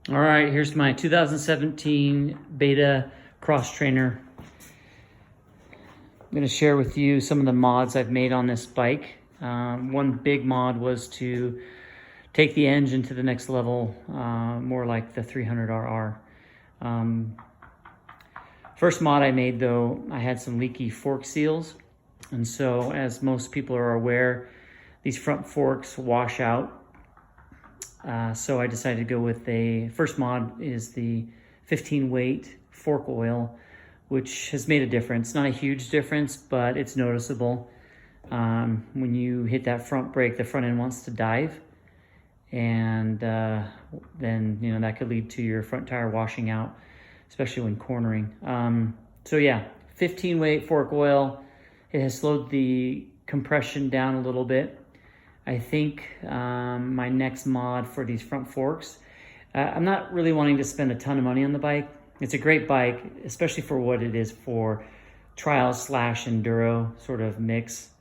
All right, here's my 2017 Beta Cross Trainer. I'm gonna share with you some of the mods I've made on this bike. One big mod was to take the engine to the next level, more like the 300RR. First mod I made though, I had some leaky fork seals. And so as most people are aware, these front forks wash out. So I decided to go with first mod is the 15 weight fork oil, which has made a difference. Not a huge difference, but it's noticeable. When you hit that front brake, the front end wants to dive. And then, that could lead to your front tire washing out, especially when cornering. So yeah, 15 weight fork oil. It has slowed the compression down a little bit. I think my next mod for these front forks, I'm not really wanting to spend a ton of money on the bike. It's a great bike, especially for what it is for trials / enduro sort of mix.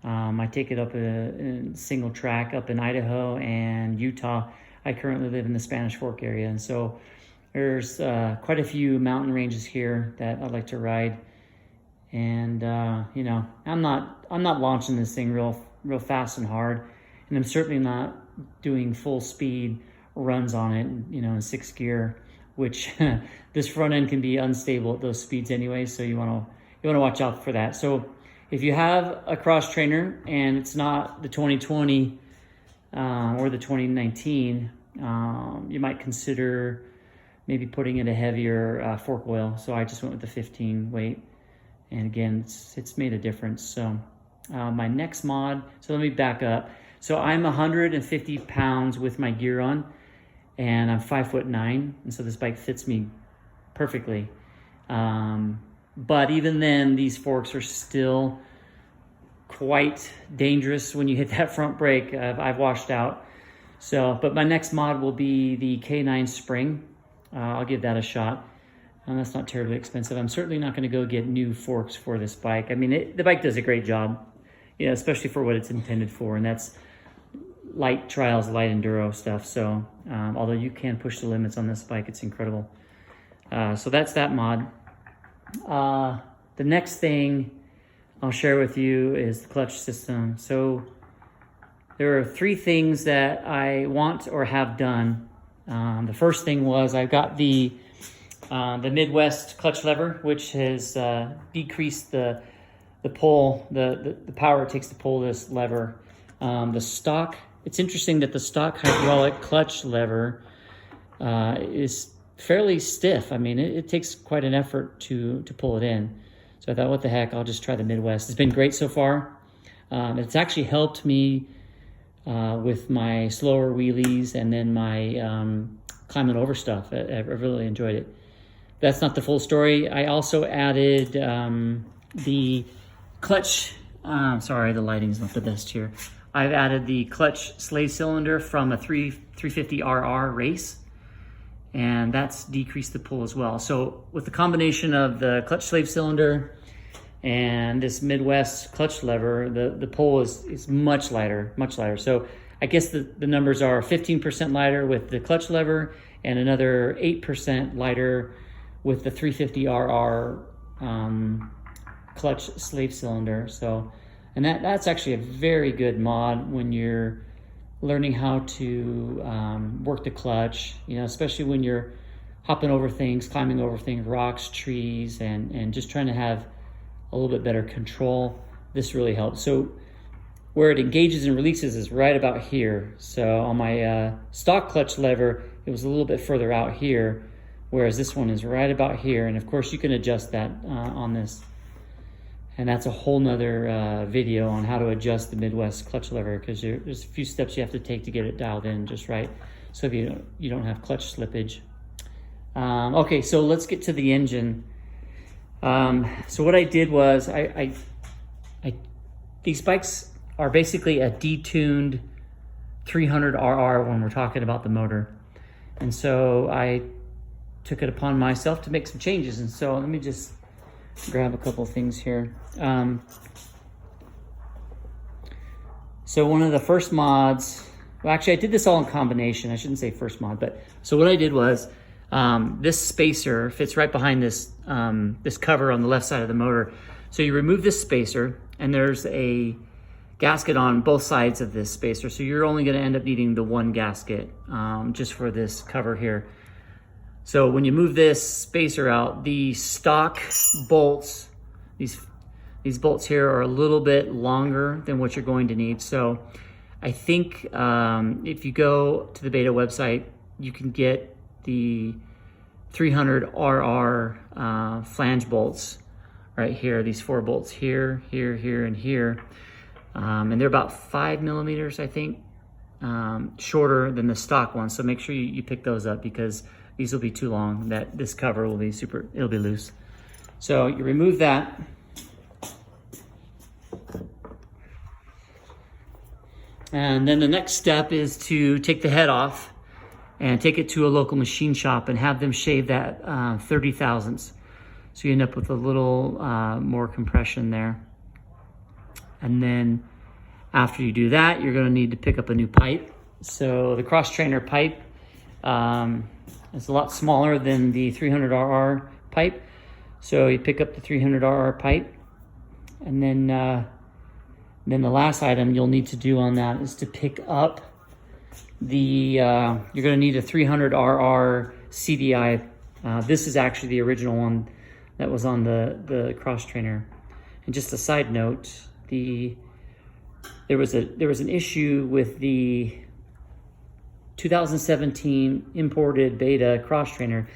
I take it up in single track up in Idaho and Utah. I currently live in the Spanish Fork area, and so there's quite a few mountain ranges here that I'd like to ride. And I'm not launching this thing real fast and hard, and I'm certainly not doing full speed runs on it, in 6th gear, which this front end can be unstable at those speeds anyway. So you want to watch out for that. So if you have a cross trainer and it's not the 2020 or the 2019, you might consider maybe putting in a heavier fork oil. So I just went with the 15 weight, and again, it's made a difference. So my next mod, so let me back up. So I'm 150 pounds with my gear on, and I'm 5'9", and so this bike fits me perfectly. But even then, these forks are still quite dangerous when you hit that front brake. I've washed out. So, but my next mod will be the K9 spring. I'll give that a shot. And that's not terribly expensive. I'm certainly not going to go get new forks for this bike. I mean, the bike does a great job, especially for what it's intended for, and that's light trials, light enduro stuff. So, although you can push the limits on this bike, it's incredible. So that's that mod. The next thing I'll share with you is the clutch system. So there are 3 things that I want or have done. The first thing was I've got the Midwest clutch lever, which has decreased the pull, the power it takes to pull this lever. The stock, it's interesting that the stock hydraulic clutch lever is fairly stiff. I mean, it takes quite an effort to pull it in. So I thought, what the heck, I'll just try the Midwest. It's been great so far. It's actually helped me with my slower wheelies and then my climbing over stuff. I've really enjoyed it. That's not the full story. I also added the clutch, sorry, the lighting's not the best here. I've added the clutch slave cylinder from a 350RR race, and that's decreased the pull as well. So with the combination of the clutch slave cylinder and this Midwest clutch lever, the pull is much lighter. So I guess the numbers are 15% lighter with the clutch lever and another 8% lighter with the 350RR clutch slave cylinder. So, and that's actually a very good mod when you're learning how to work the clutch, especially when you're hopping over things, climbing over things, rocks, trees, and just trying to have a little bit better control. This really helps. So where it engages and releases is right about here. So on my stock clutch lever, it was a little bit further out here, whereas this one is right about here. And of course you can adjust that on this. And that's a whole nother video on how to adjust the Midwest clutch lever, because there's a few steps you have to take to get it dialed in just right, so if you don't have clutch slippage. Okay, so let's get to the engine. So what I did was these bikes are basically a detuned 300RR when we're talking about the motor. And so I took it upon myself to make some changes. And so let me just grab a couple things here. So one of the first mods well, actually I did this all in combination. I shouldn't say first mod, but so what I did was this spacer fits right behind this, this cover on the left side of the motor. So you remove this spacer and there's a gasket on both sides of this spacer. So you're only gonna end up needing the one gasket just for this cover here. So when you move this spacer out, the stock bolts, these bolts here are a little bit longer than what you're going to need. So I think if you go to the Beta website, you can get the 300RR flange bolts right here. These 4 bolts here, here, here, and here. And they're about 5 millimeters, I think, shorter than the stock ones. So make sure you pick those up because these will be too long. This cover will be it'll be loose. So you remove that. And then the next step is to take the head off and take it to a local machine shop and have them shave that 30 thousandths. So you end up with a little more compression there. And then after you do that, you're gonna need to pick up a new pipe. So the XTrainer pipe is a lot smaller than the 300RR pipe. So you pick up the 300RR pipe, and then the last item you'll need to do on that is to pick up the, you're gonna need a 300RR CDI. This is actually the original one that was on the XTrainer. And just a side note, there was an issue with the 2017 imported Beta XTrainer.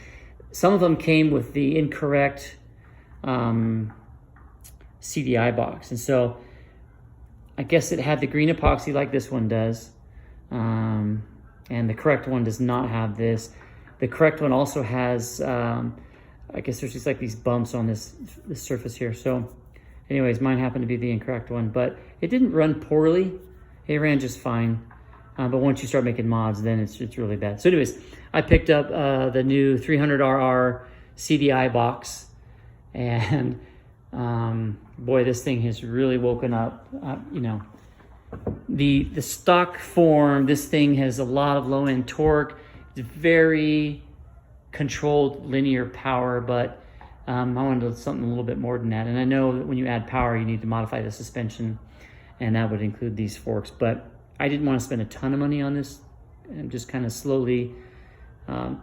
Some of them came with the incorrect CDI box, and so I guess it had the green epoxy like this one does, and the correct one does not have this. The correct one also has, I guess there's just like these bumps on this surface here. So anyways, mine happened to be the incorrect one, but it didn't run poorly. It ran just fine. But once you start making mods, then it's really bad. So anyways, I picked up the new 300RR CDI box, and boy, this thing has really woken up. You know, the stock form, this thing has a lot of low end torque. It's very controlled linear power, but I wanted something a little bit more than that. And I know that when you add power, you need to modify the suspension, and that would include these forks. But I didn't want to spend a ton of money on this. I'm just kind of slowly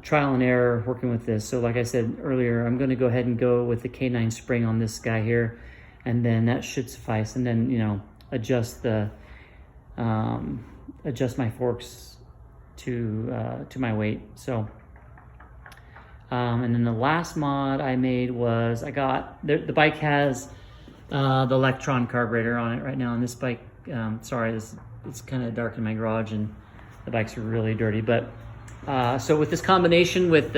trial and error working with this. So like I said earlier, I'm going to go ahead and go with the K9 spring on this guy here, and then that should suffice. And then, you know, adjust my forks to my weight. So and then the last mod I made was the bike has the Electron carburetor on it right now. And this bike, sorry, it's kind of dark in my garage and the bikes are really dirty. But so with this combination with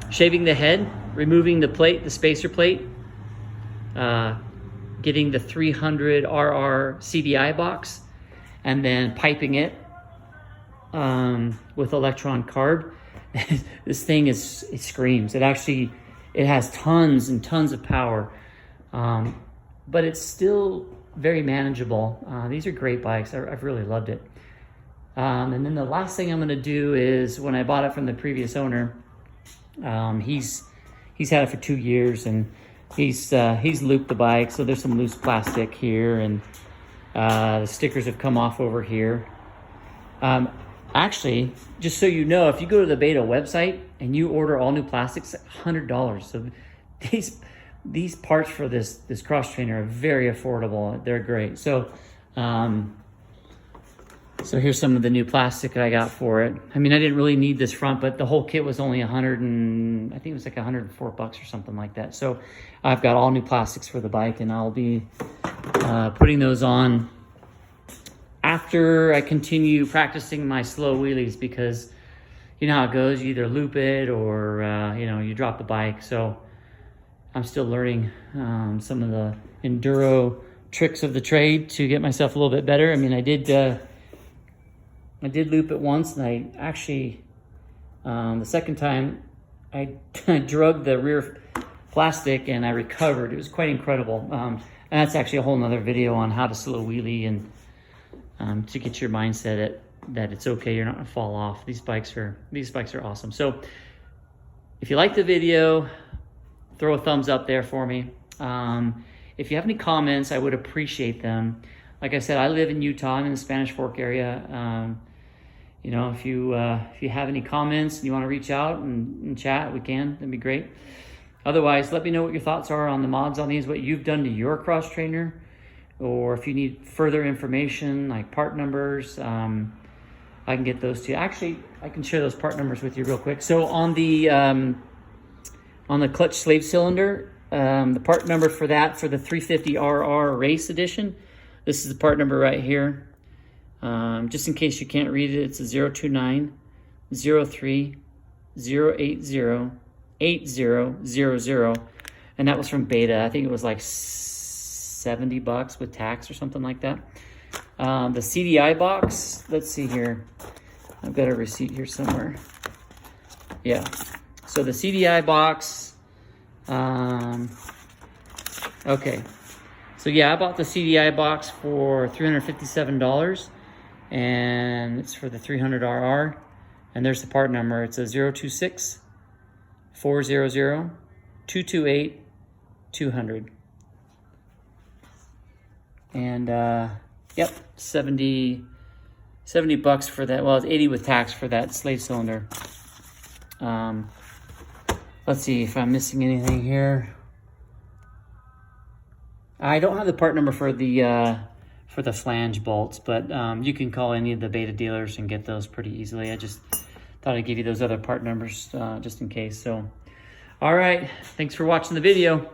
shaving the head, removing the plate, the spacer plate, getting the 300RR CDI box, and then piping it with Electron carb, this thing it screams. It has tons and tons of power, but it's still very manageable. These are great bikes. I've really loved it. And then the last thing I'm going to do is, when I bought it from the previous owner, he's had it for 2 years, and he's looped the bike. So there's some loose plastic here, and the stickers have come off over here. Actually, just so you know, if you go to the Beta website and you order all new plastics, $100. So these parts for this XTrainer are very affordable. They're great. So so here's some of the new plastic that I got for it. I mean, I didn't really need this front, but the whole kit was only I think it was like $104 or something like that. So I've got all new plastics for the bike, and I'll be putting those on after I continue practicing my slow wheelies, because you know how it goes. You either loop it or you drop the bike. So I'm still learning some of the enduro tricks of the trade to get myself a little bit better. I mean, I did loop it once, and I actually, the second time, I drug the rear plastic and I recovered. It was quite incredible. And that's actually a whole nother video on how to slow wheelie and to get your mindset that it's okay, you're not gonna fall off. These bikes are awesome. So if you like the video, throw a thumbs up there for me. If you have any comments, I would appreciate them. Like I said, I live in Utah. I'm in the Spanish Fork area. You know, if you have any comments and you want to reach out and chat, we can. That'd be great. Otherwise, let me know what your thoughts are on the mods on these, what you've done to your cross trainer, or if you need further information like part numbers, I can get those to you. Actually, I can share those part numbers with you real quick. So on the clutch slave cylinder, the part number for that, for the 350RR Race Edition, this is the part number right here. Just in case you can't read it, it's a 029 03 080 8000, and that was from Beta. I think it was like $70 with tax or something like that. The CDI box, let's see here. I've got a receipt here somewhere. Yeah, so the CDI box, okay. So yeah, I bought the CDI box for $357, and it's for the 300RR, and there's the part number. It's a 026 400 228 200. And yep, 70 bucks for that. Well, it's 80 with tax for that slave cylinder. Let's see if I'm missing anything here. I don't have the part number for the flange bolts, but you can call any of the Beta dealers and get those pretty easily. I just thought I'd give you those other part numbers just in case. So, all right, thanks for watching the video.